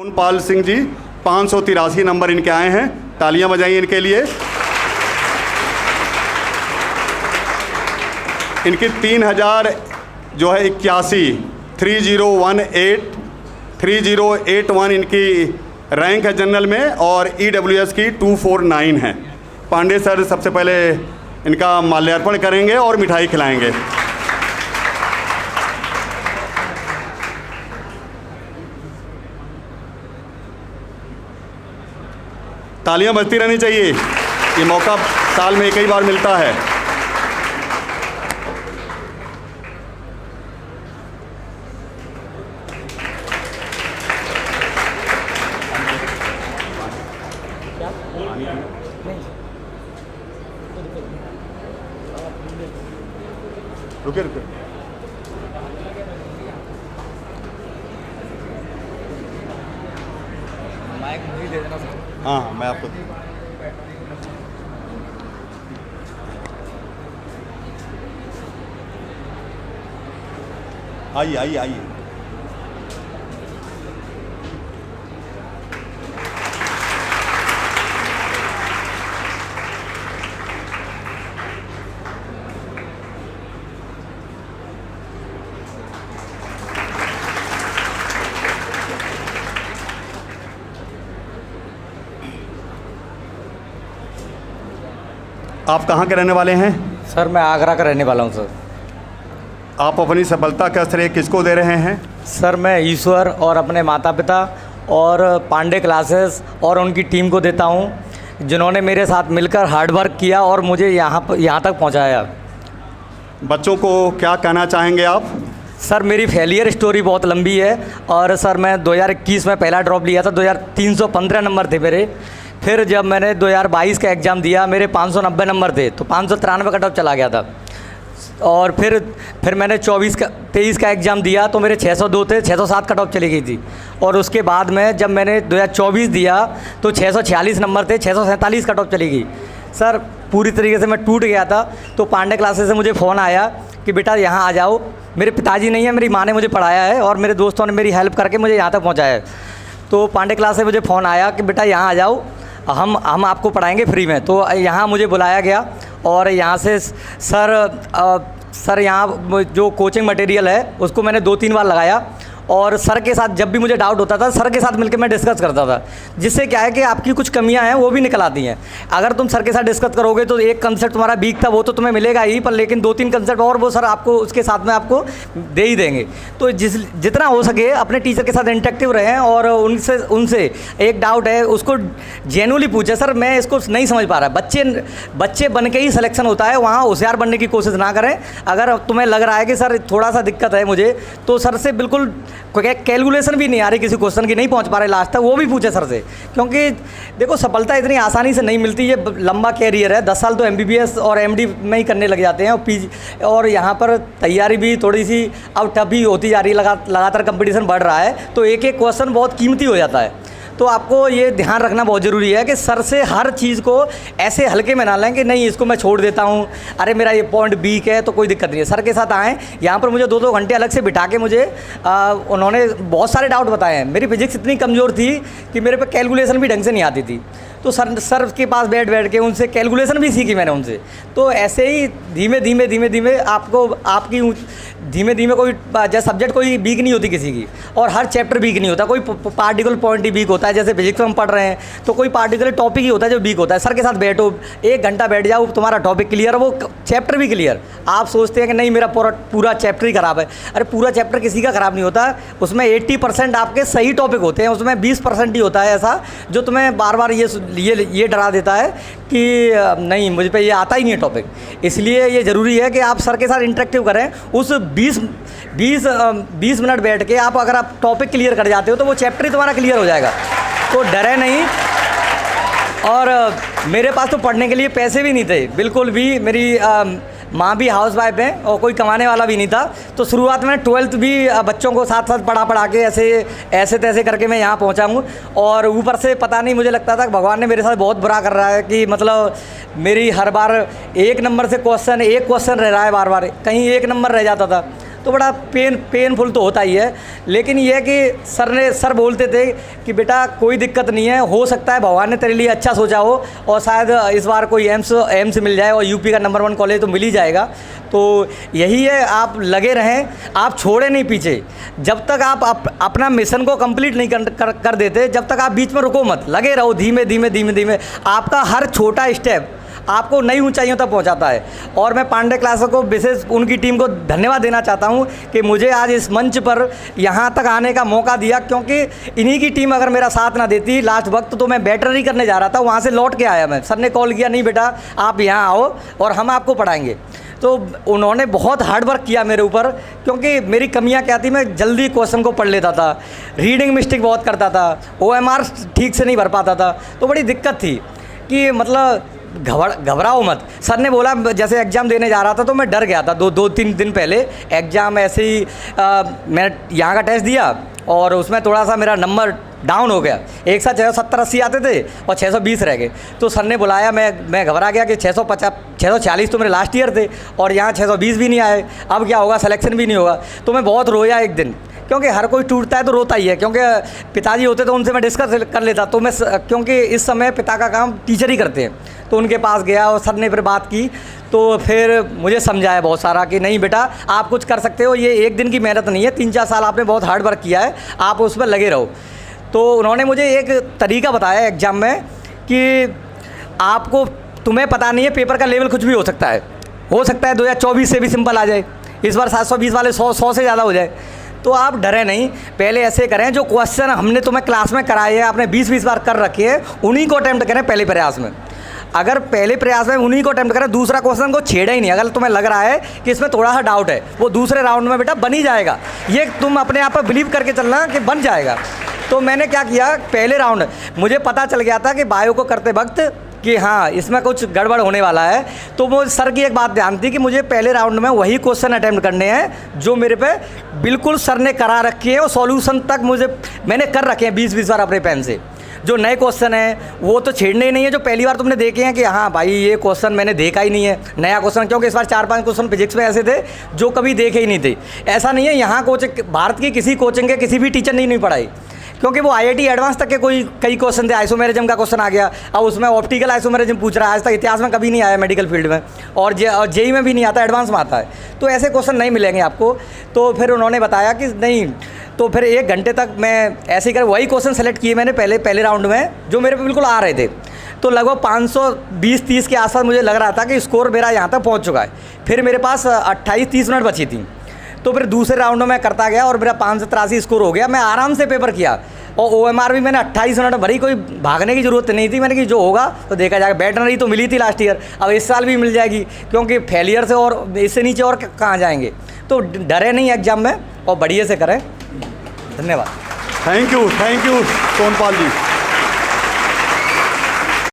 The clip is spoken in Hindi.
मोहनपाल सिंह जी 583 नंबर इनके आए हैं, तालियां बजाइए इनके लिए। इनकी 3000 जो है 81 3081 इनकी रैंक है जनरल में, और EWS की 249 है। पांडे सर सबसे पहले इनका माल्यार्पण करेंगे और मिठाई खिलाएंगे। तालियां बजती रहनी चाहिए, ये मौका साल में एक ही बार मिलता है। रुके रुके, माइक मुझे दे देना सर। हाँ मैं आपको आइए आइए आइए। आप कहाँ के रहने वाले हैं? सर मैं आगरा का रहने वाला हूँ सर। आप अपनी सफलता का श्रेय किसको दे रहे हैं? सर मैं ईश्वर और अपने माता पिता और पांडे क्लासेस और उनकी टीम को देता हूँ, जिन्होंने मेरे साथ मिलकर हार्ड वर्क किया और मुझे यहाँ तक पहुँचाया। बच्चों को क्या कहना चाहेंगे आप? सर मेरी फेलियर स्टोरी बहुत लंबी है, और सर मैं 2021 में पहला ड्रॉप लिया था, 2315 नंबर थे मेरे। फिर जब मैंने 2022 का एग्ज़ाम दिया, मेरे 590 नंबर थे, तो 593 कट ऑफ चला गया था। और फिर मैंने 23 का एग्ज़ाम दिया तो मेरे 602 थे, 607 कट ऑफ चली गई थी। और उसके बाद में जब मैंने 2024 दिया तो 646 नंबर थे, 647 कट ऑफ चली गई। सर पूरी तरीके से मैं टूट गया था। तो पांडे क्लासेस से मुझे फ़ोन आया कि बेटा यहाँ आ जाओ। मेरे पिताजी नहीं है, मेरी माँ ने मुझे पढ़ाया है और मेरे दोस्तों ने मेरी हेल्प करके मुझे यहाँ तक पहुँचाया है। तो पांडे क्लास से मुझे फ़ोन आया कि बेटा यहाँ आ जाओ, हम आपको पढ़ाएंगे फ्री में। तो यहाँ मुझे बुलाया गया और यहाँ से सर यहाँ जो कोचिंग मटेरियल है उसको मैंने 2-3 बार लगाया, और सर के साथ जब भी मुझे डाउट होता था, सर के साथ मिलकर मैं डिस्कस करता था, जिससे क्या है कि आपकी कुछ कमियां हैं वो भी निकल आती हैं। अगर तुम सर के साथ डिस्कस करोगे तो एक कंसेप्ट तुम्हारा वीक था वो तो तुम्हें मिलेगा ही, पर लेकिन 2-3 कंसेप्ट और वो सर आपको उसके साथ में आपको दे ही देंगे। तो जितना हो सके अपने टीचर के साथ इंटरेक्टिव रहें, और उनसे एक डाउट है उसको जेन्युइनली पूछे, सर मैं इसको नहीं समझ पा रहा। बच्चे बन के ही सिलेक्शन होता है, वहाँ होशियार बनने की कोशिश ना करें। अगर तुम्हें लग रहा है कि सर थोड़ा सा दिक्कत है मुझे, तो सर से बिल्कुल कोई कैलकुलेशन भी नहीं आ रही किसी क्वेश्चन की, नहीं पहुंच पा रहे लास्ट तक, वो भी पूछे सर से। क्योंकि देखो सफलता इतनी आसानी से नहीं मिलती, ये लंबा कैरियर है। 10 साल तो MBBS और MD में ही करने लग जाते हैं, और PG, और यहाँ पर तैयारी भी थोड़ी सी अब टफ ही होती जा रही है, लगातार कंपटीशन बढ़ रहा है, तो एक एक क्वेश्चन बहुत कीमती हो जाता है। तो आपको ये ध्यान रखना बहुत ज़रूरी है कि सर से हर चीज़ को ऐसे हल्के में ना लें कि नहीं इसको मैं छोड़ देता हूँ, अरे मेरा ये पॉइंट वीक है तो कोई दिक्कत नहीं है। सर के साथ आएँ, यहाँ पर मुझे 2-2 घंटे अलग से बिठा के मुझे उन्होंने बहुत सारे डाउट बताए हैं। मेरी फिजिक्स इतनी कमज़ोर थी कि मेरे पे कैलकुलेशन भी ढंग से नहीं आती थी, तो सर के पास बैठ के उनसे कैलकुलेशन भी सीखी मैंने उनसे। तो ऐसे ही धीमे धीमे आपकी धीमे धीमे कोई जैसे सब्जेक्ट कोई वीक नहीं होती किसी की, और हर चैप्टर वीक नहीं होता, कोई पार्टिकुलर पॉइंट ही वीक होता है। जैसे फिजिक्स में हम पढ़ रहे हैं तो कोई पार्टिकुलर टॉपिक ही होता है जो वीक होता है। सर के साथ बैठो, 1 घंटा बैठ जाओ, तुम्हारा टॉपिक क्लियर, वो चैप्टर भी क्लियर। आप सोचते हैं कि नहीं मेरा पूरा चैप्टर ही ख़राब है, अरे पूरा चैप्टर किसी का ख़राब नहीं होता, उसमें 80% आपके सही टॉपिक होते हैं, उसमें 20% ही होता है ऐसा जो तुम्हें बार बार ये डरा देता है कि नहीं मुझ पे ये आता ही नहीं है टॉपिक। इसलिए ये ज़रूरी है कि आप सर के साथ इंटरेक्टिव करें। उस 20 मिनट बैठ के अगर आप टॉपिक क्लियर कर जाते हो तो वो चैप्टर ही तुम्हारा क्लियर हो जाएगा, तो डरे नहीं। और मेरे पास तो पढ़ने के लिए पैसे भी नहीं थे बिल्कुल भी। मेरी माँ भी हाउस वाइफ है और कोई कमाने वाला भी नहीं था, तो शुरुआत में 12th भी बच्चों को साथ साथ पढ़ा के ऐसे तैसे करके मैं यहाँ पहुँचा हूँ। और ऊपर से पता नहीं, मुझे लगता था भगवान ने मेरे साथ बहुत बुरा कर रहा है कि मतलब मेरी हर बार 1 नंबर से एक क्वेश्चन रह रहा है, बार बार कहीं 1 नंबर रह जाता था। तो बड़ा पेनफुल तो होता ही है। लेकिन ये है कि सर बोलते थे कि बेटा कोई दिक्कत नहीं है, हो सकता है भगवान ने तेरे लिए अच्छा सोचा हो और शायद इस बार कोई एम्स मिल जाए और यूपी का नंबर 1 कॉलेज तो मिल ही जाएगा। तो यही है, आप लगे रहें, आप छोड़े नहीं पीछे। जब तक आप अपना मिशन को कंप्लीट नहीं कर देते, जब तक आप बीच में रुको मत, लगे रहो। धीमे धीमे आपका हर छोटा स्टेप आपको नई ऊंचाइयों तक पहुंचाता है। और मैं पांडे क्लासेस को विशेष उनकी टीम को धन्यवाद देना चाहता हूं कि मुझे आज इस मंच पर यहां तक आने का मौका दिया, क्योंकि इन्हीं की टीम अगर मेरा साथ ना देती लास्ट वक्त तो मैं वेटरनरी करने जा रहा था, वहां से लौट के आया मैं। सर ने कॉल किया, नहीं बेटा आप यहाँ आओ और हम आपको पढ़ाएंगे। तो उन्होंने बहुत हार्ड वर्क किया मेरे ऊपर, क्योंकि मेरी कमियां क्या थी, मैं जल्दी क्वेश्चन को पढ़ लेता था, रीडिंग मिस्टेक बहुत करता था, OMR ठीक से नहीं भर पाता था। तो बड़ी दिक्कत थी कि मतलब घबराओ मत। सर ने बोला, जैसे एग्ज़ाम देने जा रहा था तो मैं डर गया था। 2-3 दिन पहले एग्ज़ाम ऐसे ही मैं यहाँ का टेस्ट दिया और उसमें थोड़ा सा मेरा नंबर डाउन हो गया। एक साथ 670-80 आते थे और 620 रह गए। तो सर ने बुलाया, मैं घबरा गया कि 640 तो मेरे लास्ट ईयर थे और यहाँ 620 भी नहीं आए, अब क्या होगा, सिलेक्शन भी नहीं होगा। तो मैं बहुत रोया एक दिन, क्योंकि हर कोई टूटता है तो रोता ही है। क्योंकि पिताजी होते तो उनसे मैं डिस्कस कर लेता, तो मैं क्योंकि इस समय पिता का काम टीचर ही करते हैं, तो उनके पास गया और सर ने फिर बात की। तो फिर मुझे समझाया बहुत सारा कि नहीं बेटा आप कुछ कर सकते हो, ये एक दिन की मेहनत नहीं है, 3-4 साल आपने बहुत हार्ड वर्क किया है, आप उस पर लगे रहो। तो उन्होंने मुझे एक तरीका बताया एग्ज़ाम में कि आपको, तुम्हें पता नहीं है पेपर का लेवल कुछ भी हो सकता है 2024 से भी सिंपल आ जाए, इस बार 720 वाले 100 से ज़्यादा हो जाए। तो आप डरे नहीं, पहले ऐसे करें, जो क्वेश्चन हमने तुम्हें क्लास में कराए हैं, आपने 20-20 बार कर रखे हैं, उन्हीं को अटैम्प्ट करें पहले प्रयास में। अगर पहले प्रयास में उन्हीं को अटैम्प्ट करें, दूसरा क्वेश्चन को छेड़ा ही नहीं। अगर तुम्हें लग रहा है कि इसमें थोड़ा सा डाउट है, वो दूसरे राउंड में बेटा बन ही जाएगा, ये तुम अपने आप पर बिलीव करके चलना कि बन जाएगा। तो मैंने क्या किया, पहले राउंड मुझे पता चल गया था कि बायो को करते वक्त कि हाँ इसमें कुछ गड़बड़ होने वाला है। तो वो सर की एक बात ध्यान थी कि मुझे पहले राउंड में वही क्वेश्चन अटैम्प्ट करने हैं जो मेरे पे बिल्कुल सर ने करा रखे हैं और सॉल्यूशन तक मैंने कर रखे हैं 20-20 बार अपने पेन से। जो नए क्वेश्चन हैं वो तो छेड़ने ही नहीं है, जो पहली बार तुमने देखे हैं कि हाँ भाई ये क्वेश्चन मैंने देखा ही नहीं है, नया क्वेश्चन। क्योंकि इस बार 4-5 क्वेश्चन फिजिक्स में ऐसे थे जो कभी देखे ही नहीं थे। ऐसा नहीं है, यहाँ कोचिंग भारत की किसी कोचिंग के किसी भी टीचर ने नहीं पढ़ाई, क्योंकि वो IIT एडवांस तक के कई क्वेश्चन थे। आइसोमेरिज्म का क्वेश्चन आ गया, अब उसमें ऑप्टिकल आइसोमेरिज्म पूछ रहा है, आज तक इतिहास में कभी नहीं आया मेडिकल फील्ड में, और JEE में भी नहीं आता, एडवांस में आता है। तो ऐसे क्वेश्चन नहीं मिलेंगे आपको। तो फिर उन्होंने बताया कि नहीं, तो फिर 1 घंटे तक मैं ऐसे ही कर वही क्वेश्चन सेलेक्ट किए मैंने पहले राउंड में, जो मेरे पे बिल्कुल आ रहे थे। तो लगभग 520-30 के आसपास मुझे लग रहा था कि स्कोर मेरा यहाँ तक पहुँच चुका है। फिर मेरे पास 28-30 मिनट बची थी। तो फिर दूसरे राउंड में मैं करता गया और मेरा 583 स्कोर हो गया। मैं आराम से पेपर किया और OMR भी मैंने 28 मिनट भरी, कोई भागने की ज़रूरत नहीं थी। मैंने कि जो होगा तो देखा जाएगा। वेटरनरी तो मिली थी लास्ट ईयर, अब इस साल भी मिल जाएगी, क्योंकि फेलियर से और इससे नीचे और कहाँ जाएंगे। तो डरे नहीं एग्ज़ाम में और बढ़िया से करें। धन्यवाद। Thank you Sonpal ji.